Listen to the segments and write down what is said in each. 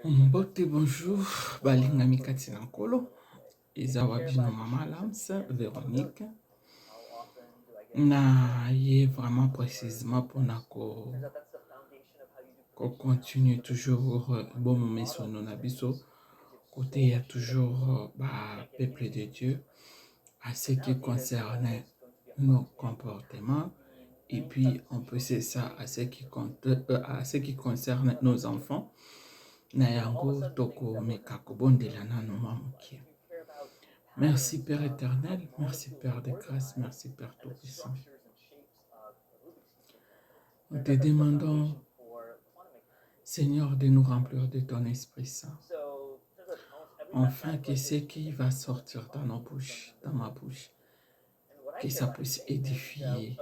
Mbote bonjour, balinga mikati na nkolo. Eza wabino mama Lams, Véronique. Na ye vraiment précisément pour continue toujours bon moment sur nos abisso. Côté il y a toujours peuple de Dieu à ce qui concerne nos comportements. Et puis on peut c'est ça à ce qui concerne nos enfants. Nayango toko mekako bondela nano mamuki. Merci Père éternel, merci Père de grâce, merci Père tout-puissant. Nous te demandons, Seigneur, de nous remplir de ton Esprit Saint. Enfin, que ce qui va sortir dans nos bouches, dans ma bouche, que ça puisse édifier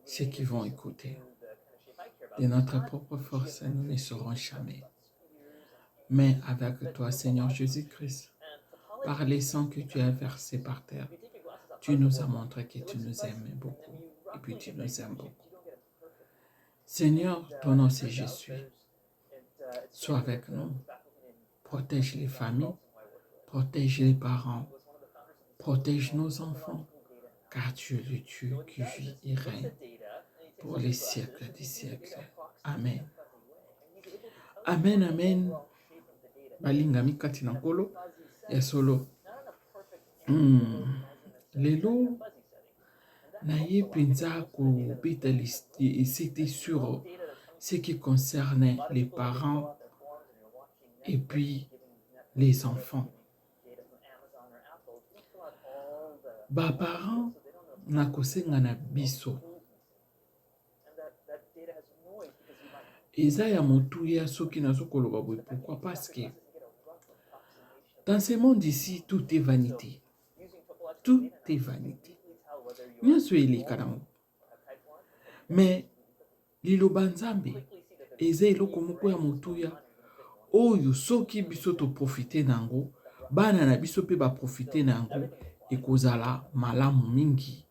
ceux qui vont écouter. De notre propre force, nous ne serons jamais. Mais avec toi, Seigneur Jésus-Christ, par les sangs que tu as versés par terre, tu nous as montré que tu nous aimes beaucoup. Et puis tu nous aimes beaucoup. Seigneur, ton nom c'est Jésus. Sois avec nous. Protège les familles. Protège les parents. Protège nos enfants. Car tu es le Dieu qui vit et règne pour les siècles des siècles. Amen. Amen, amen. Balinga mikati na nkolo ya solo. Lelo naye penza kobeta c'était sur ce qui concerne les parents et puis les enfants. Ba parents na kosenga na biso. Eza ya motuya soki nazo koloba boye. Pourquoi? Parce que dans ce monde ici, tout est vanité. Tout est vanité. Nyonso eleka nango. Mais liloba nzambe eza eloko moko ya motuya oyo soki biso to profiter nango, bana na biso pe ba profiter nango ekozala malamu mingi.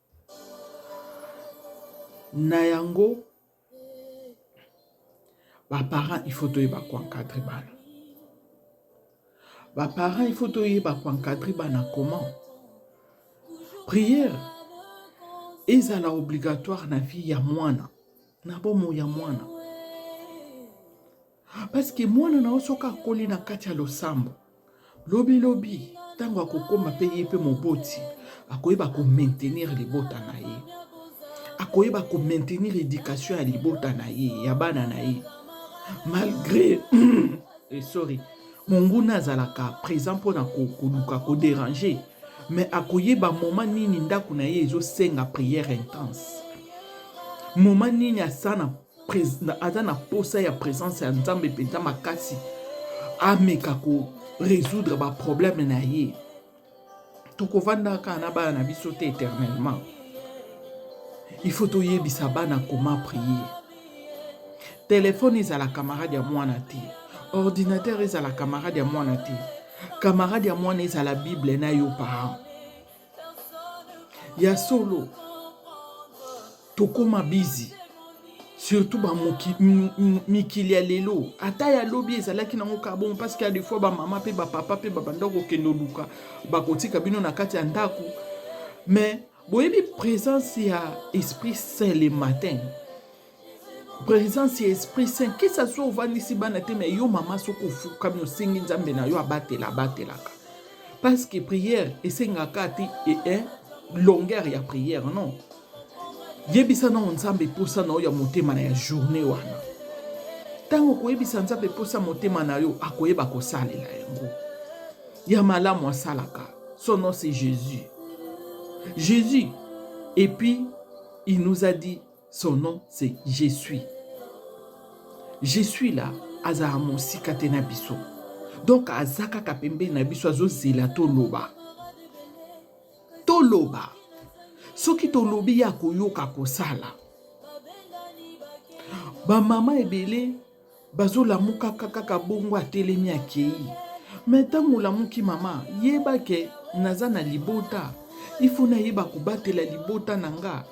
Na yango ba parents il faut toyeba ko encadrer bana. Ba parents il faut toyeba ko encadrer bana comment? Prière ezala obligatoire na vie ya mwana. Na bomo ya mwana. Parce que mwana na osoka koli na kati ya losambo. Lobi tango akokoma pe ye pe moboti akoyeba ko maintenir libota na ye. Akoyeba ko maintenir l'éducation ya libota na ye ya bana na ye. Malgré monguna azalaka présent pona koluka ko déranger, mais akoyeba moment nini ndako na ye ezosenga prière intense. Moment nini asana azana posa ya présence ya nzambe penta makasi ameka ko résoudre ba problème na ye. Tokovanda kana bana na biso te éternellement. Il faut toyebisa bana comment prier. Téléphone est à la camarade ya mwana te. Ordinateur est à la camarade ya mwana te. Camarade ya mwana est à la Bible na yo parents. Ya solo tokoma busy. Surtout ba mikili ya lelo. Ata ya lobi ezalaki nango kabon parce qu'il y a des fois ba maman pe ba papa pe ba bandako kendo luka ba kotika bino na kati ya ndako. Mais boyebi présence ya Esprit Saint le matin. Présence ya Esprit Saint que ça soit ovandisi bana te mais yo mama soko fuka mi osengi nzambe na yo abatelaka. Parce que prière esengaka te et longueur ya prière non. Yebisa na nzambe posa na yo ya motema na ya journée wana. Tango koyebisa nzambe posa motema na yo akoyeba kosalela yango. Ya malamu asalaka. Son nom c'est Jésus. Jésus. Et puis il nous a dit son nom c'est Je suis. Je suis là azara mosika te na biso. Donc azaka kapembe na biso azozela toloba. Toloba. Soki tolobi ya koyoka kosala. Ba mama ebele bazolamuka kaka bongo atelemi akei. Mais tango lamuki mama yeba ke naza na libota. Il faut na yeba kobatela libota nanga.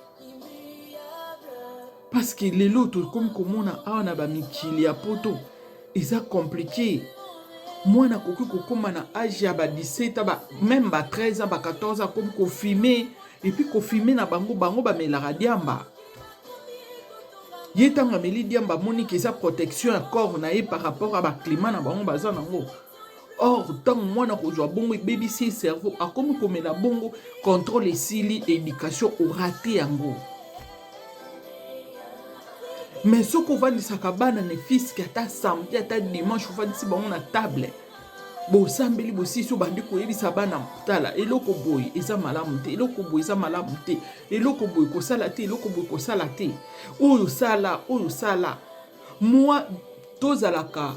Parce que lelo to comme komona awa na ba mikili ya poto eza compliqué. Mwana koki kokoma na âge ya ba 17 ba même ba 13 ans ba 14 ans comme kofime et puis kofime na bango bamelaka diamba. Ye tanga meli diamba moni ke eza protection ya corps na ye par rapport à ba climat na bango baza nango. Or tant mwana kozwa bongo ebebisi cerveau akomi komela bongo contrôle esili éducation orate yango. Mais ce qu'on va dire, c'est que les fils qui ont samedi, ata dimanche, on va dire que na table. Bo sambeli bo si so bandi ko yebi sabana tala eloko boy eza malamu te, eloko boy eza malamu te, eloko boy ko sala te, eloko boy ko sala te. Oyo sala. Moi tozalaka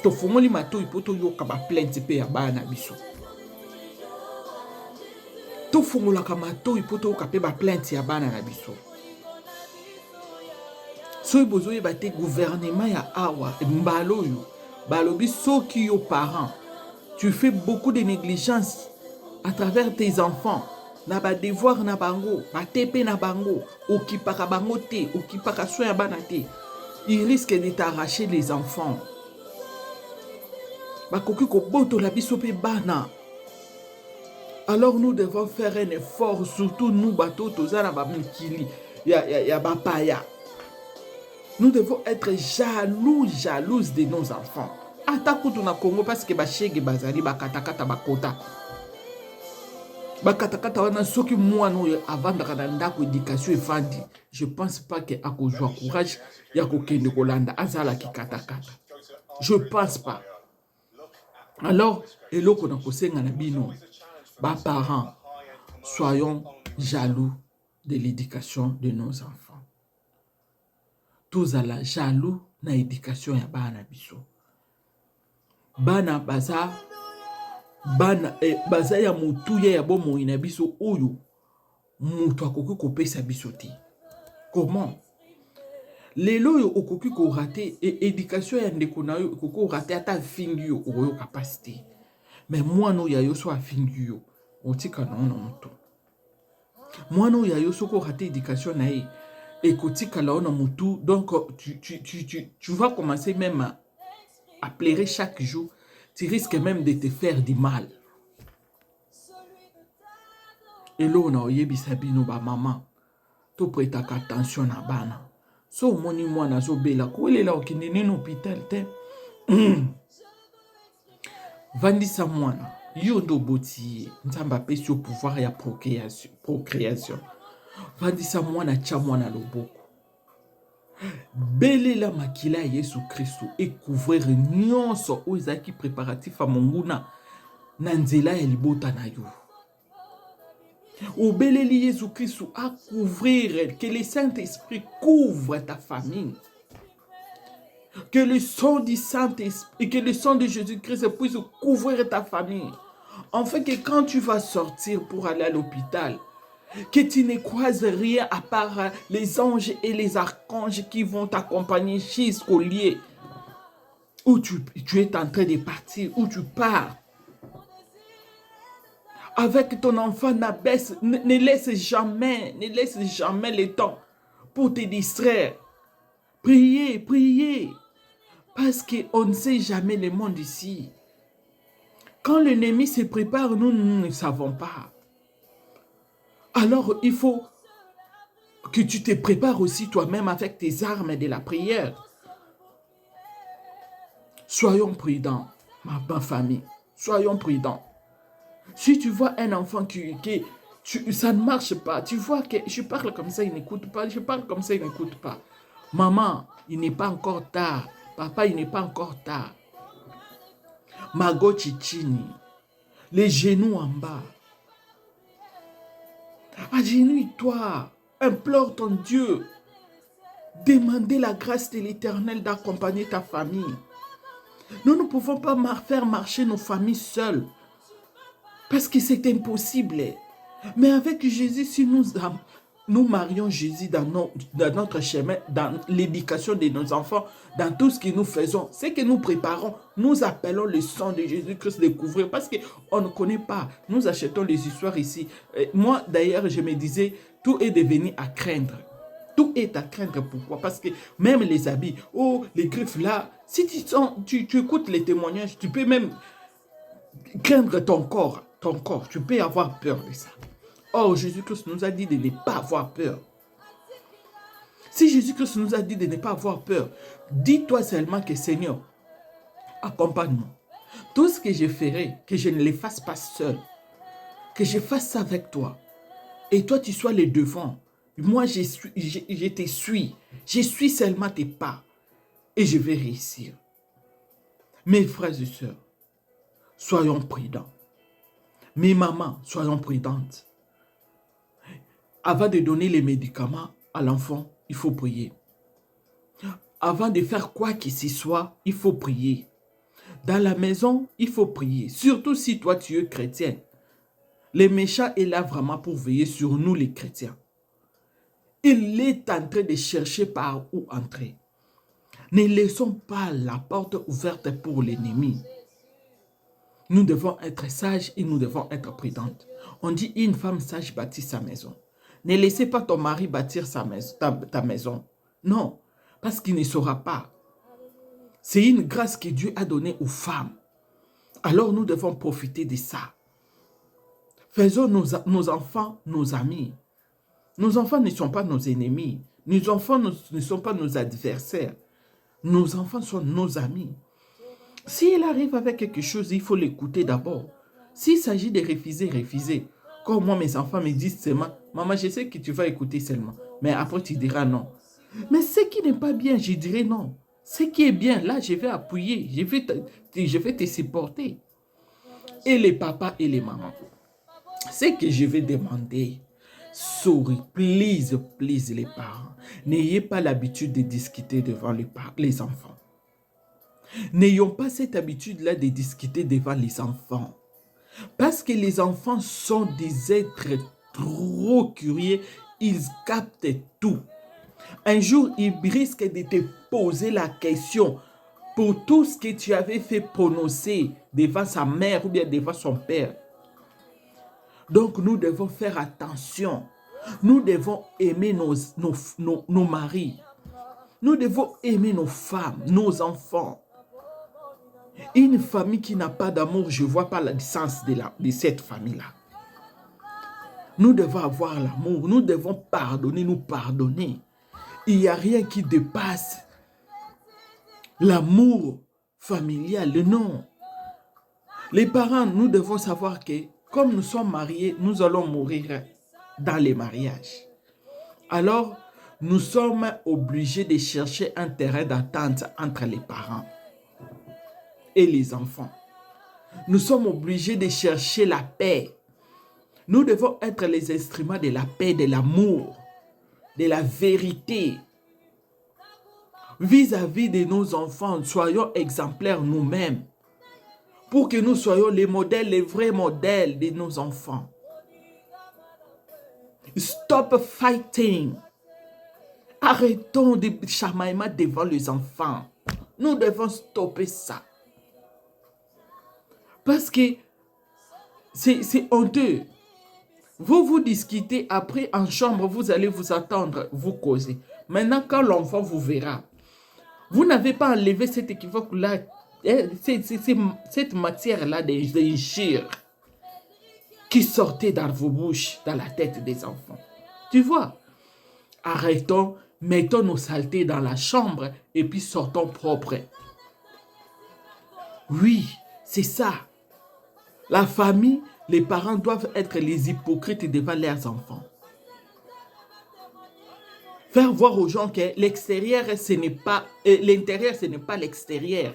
to fongoli mato ipoto yoka ba plainte pe ya bana biso. To fongolaka mato ipoto yoka pe ba plainte ya bana na biso. So bozoye bate gouvernement ya awa mbalo yo balobi soki yo parents tu fais beaucoup de négligence à travers tes enfants na ba devoir na bango ba tepe na bango okipaka bango te okipaka soin ya bana te, il risque de t'arracher les enfants. Bakoki ko boto la biso pe bana. Alors nous devons faire un effort, surtout nous bato tozana ba mikili ya bapaya. Nous devons être jalouses de nos enfants. Atako tuna Congo parce que bashege bazali bakatakata bakota. Bakatakata wana soki mwana avandaka na ndako éducation efandi. Je pense pas que akozwa courage ya kokende kolanda azala ki katakata. Je pense pas. Alors eloko na kosenga na bino ba parents soyons jaloux de l'éducation de nos enfants. Tozala jaloux na éducation ya bana biso. Bana baza ya mutuya ya bomo ina biso oyo mutu akoki kopesa biso te. Comment? Lelo yo okoki ko rater éducation ya ndeko na yo okoki rater ata fingi yo oyo capacité. Mais mwana ya yo so afingi yo otika na mutu. Mwana ya yo so ko rater éducation na ye ekotika la ona mutu, donc tu vas commencer même à pleurer chaque jour, tu risques même de te faire du mal. Et là on a oyebisa bino ba maman to prêta attention na bana. So moni mwana zo bela ko lela okindi na hôpital te. Vandisa mwana yo ndo boti nzamba pesi au pouvoir ya procréation. Vandisa mwana cha mwana loboko. Belela makila Yesu Kristo et couvrir nyonso ozaki préparatif à monguna na nzela ya libota na yo. Obeleli Yesu Kristo à couvrir, que le Saint-Esprit couvre ta famille. Que le sang du Saint-Esprit et que le sang de Jésus-Christ puisse couvrir ta famille. Afin que quand tu vas sortir pour aller à l'hôpital, que tu ne croises rien à part les anges et les archanges qui vont t'accompagner jusqu'au lieu où tu es en train de partir, où tu pars. Avec ton enfant, ne laisse jamais le temps pour te distraire. Priez, parce qu'on ne sait jamais le monde ici. Quand l'ennemi se prépare, nous ne savons pas. Alors, il faut que tu te prépares aussi toi-même avec tes armes de la prière. Soyons prudents, ma famille. Soyons prudents. Si tu vois un enfant ça ne marche pas, tu vois que je parle comme ça, il n'écoute pas, je parle comme ça, il n'écoute pas. Maman, il n'est pas encore tard. Papa, il n'est pas encore tard. Mago Chichini, les genoux en bas. Agenouille-toi, implore ton Dieu. Demandez la grâce de l'Éternel d'accompagner ta famille. Nous ne pouvons pas faire marcher nos familles seules. Parce que c'est impossible. Mais avec Jésus, si nous marions Jésus dans notre chemin, dans l'éducation de nos enfants, dans tout ce que nous faisons, ce que nous préparons, nous appelons le sang de Jésus-Christ de couvrir parce qu'on ne connaît pas. Nous achetons les histoires ici. Moi, d'ailleurs, je me disais, tout est devenu à craindre. Tout est à craindre. Pourquoi? Parce que même les habits, oh, les griffes là, Si tu écoutes les témoignages, tu peux même craindre ton corps. Tu peux avoir peur de ça. Or, Jésus-Christ nous a dit de ne pas avoir peur. Si Jésus-Christ nous a dit de ne pas avoir peur, dis-toi seulement que Seigneur, accompagne-moi. Tout ce que je ferai, que je ne le fasse pas seul, que je fasse ça avec toi. Et toi, tu sois le devant. Moi, je te suis. Je suis seulement tes pas. Et je vais réussir. Mes frères et sœurs, soyons prudents. Mes mamans, soyons prudentes. Avant de donner les médicaments à l'enfant, il faut prier. Avant de faire quoi que ce soit, il faut prier. Dans la maison, il faut prier. Surtout si toi, tu es chrétien. Le méchant est là vraiment pour veiller sur nous, les chrétiens. Il est en train de chercher par où entrer. Ne laissons pas la porte ouverte pour l'ennemi. Nous devons être sages et nous devons être prudentes. On dit une femme sage bâtit sa maison. Ne laissez pas ton mari bâtir ta maison. Non, parce qu'il ne saura pas. C'est une grâce que Dieu a donnée aux femmes. Alors nous devons profiter de ça. Faisons nos enfants nos amis. Nos enfants ne sont pas nos ennemis. Nos enfants ne sont pas nos adversaires. Nos enfants sont nos amis. S'il arrive avec quelque chose, il faut l'écouter d'abord. S'il s'agit de refuser. Comme moi, mes enfants me disent seulement, maman, je sais que tu vas écouter seulement. Mais après, tu diras non. Mais ce qui n'est pas bien, je dirai non. Ce qui est bien, là, je vais appuyer. Je vais te supporter. Et les papas et les mamans. Ce que je vais demander, sorry, please les parents. N'ayez pas l'habitude de discuter devant les enfants. N'ayons pas cette habitude-là de discuter devant les enfants. Parce que les enfants sont des êtres trop curieux, ils captent tout. Un jour, ils risquent de te poser la question pour tout ce que tu avais fait prononcer devant sa mère ou bien devant son père. Donc, nous devons faire attention. Nous devons aimer nos maris. Nous devons aimer nos femmes, nos enfants. Une famille qui n'a pas d'amour, je ne vois pas la sens de cette famille-là. Nous devons avoir l'amour. Nous devons nous pardonner. Il n'y a rien qui dépasse l'amour familial, non. Les parents, nous devons savoir que comme nous sommes mariés, nous allons mourir dans les mariages. Alors, nous sommes obligés de chercher un terrain d'attente entre les parents et les enfants. Nous sommes obligés de chercher la paix. Nous devons être les instruments de la paix, de l'amour, de la vérité. Vis-à-vis de nos enfants, soyons exemplaires nous-mêmes pour que nous soyons les modèles, les vrais modèles de nos enfants. Stop fighting. Arrêtons de chamailler devant les enfants. Nous devons stopper ça. Parce que c'est honteux. Vous discutez, après en chambre, vous allez vous attendre, vous causer. Maintenant, quand l'enfant vous verra, vous n'avez pas enlevé cet équivoque-là, cette matière-là d'injure qui sortait dans vos bouches, dans la tête des enfants. Tu vois? Arrêtons, mettons nos saletés dans la chambre et puis sortons propres. Oui, c'est ça. La famille, les parents doivent être les hypocrites devant leurs enfants. Faire voir aux gens que l'extérieur, ce n'est pas l'intérieur, ce n'est pas l'extérieur.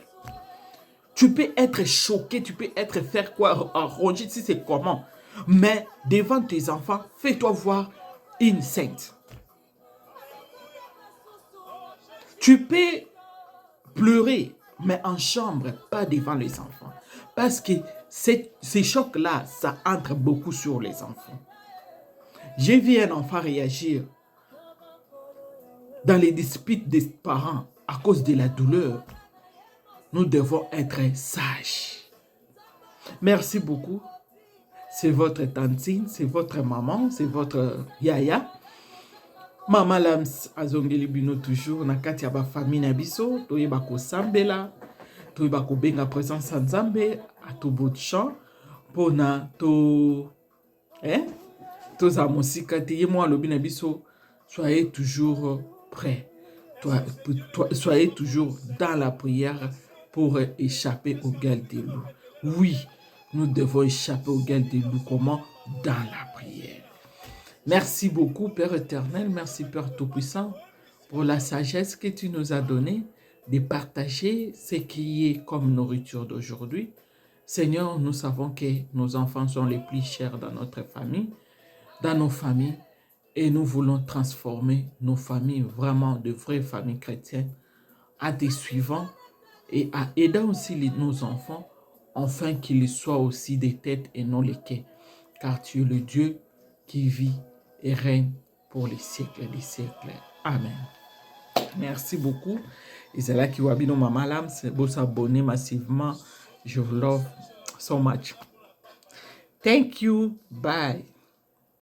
Tu peux être choqué, tu peux faire quoi, arranger si c'est comment. Mais devant tes enfants, fais-toi voir une sainte. Tu peux pleurer, mais en chambre, pas devant les enfants. Parce que ces chocs-là, ça entre beaucoup sur les enfants. J'ai vu un enfant réagir dans les disputes des parents à cause de la douleur. Nous devons être sages. Merci beaucoup. C'est votre tantine, c'est votre maman, c'est votre yaya. Mama Lams azongeli bino toujours na kati ya ba famille na biso toyeba kosambela toyeba kobenga présence ya Nzambe à tout bout de champ mpona toza mosika te ye mwa alobi na biso soyez toujours prêts. Soyez toujours dans la prière pour échapper aux gueules des loups. Oui, nous devons échapper aux gueules des loups. Comment? Dans la prière. Merci beaucoup, Père éternel. Merci, Père Tout-Puissant, pour la sagesse que tu nous as donnée de partager ce qui est comme nourriture d'aujourd'hui. Seigneur, nous savons que nos enfants sont les plus chers dans notre famille, dans nos familles, et nous voulons transformer nos familles, vraiment de vraies familles chrétiennes, à des suivants et à aider aussi nos enfants, afin qu'ils soient aussi des têtes et non les quais. Car tu es le Dieu qui vit et règne pour les siècles des siècles. Amen. Merci beaucoup. Et c'est là qui va bien Mama Lams. C'est beau s'abonner massivement. Je vous love so much. Thank you. Bye.